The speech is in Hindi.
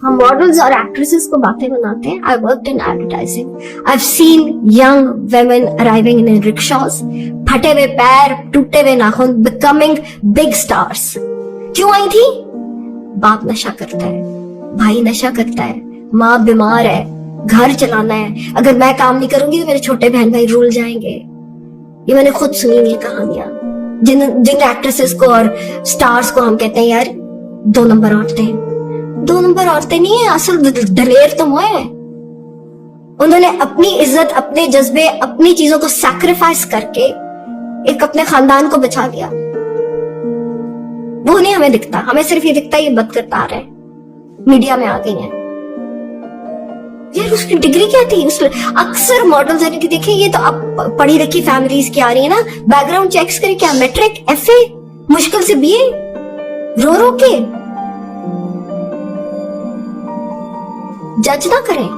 हम मॉडल्स और एक्ट्रेसेस को बातें बनाते हैं। I worked in advertising, I have seen young women arriving in rickshaws, फटे हुए पैर, टूटे हुए नाखून, बिकमिंग बिग स्टार्स। क्यों आई थी? बाप नशा करता है, भाई नशा करता है, माँ बीमार है, घर चलाना है, अगर मैं काम नहीं करूंगी तो मेरे छोटे बहन भाई रुल जाएंगे। ये मैंने खुद सुनी ये कहानियां। जिन एक्ट्रेसेस को और स्टार्स को हम कहते हैं यार 2 नंबर औरतें, 2 नंबर औरतें नहीं है, असल दलेर तुम है। उन्होंने अपनी इज्जत, अपने जज्बे, अपनी चीजों को सैक्रिफाइस करके एक अपने खानदान को बचा लिया। वो नहीं हमें दिखता, हमें सिर्फ ये दिखता है ये बदकिरदार है, मीडिया में आ गई है। यार उसकी डिग्री क्या थी? अक्सर मॉडल्स यानी कि देखिए ये तो अब पढ़ी लिखी फैमिलीज की आ रही है ना, बैकग्राउंड चेक्स करे क्या, मैट्रिक, एफए, मुश्किल से बीए, रो के जज ना करें।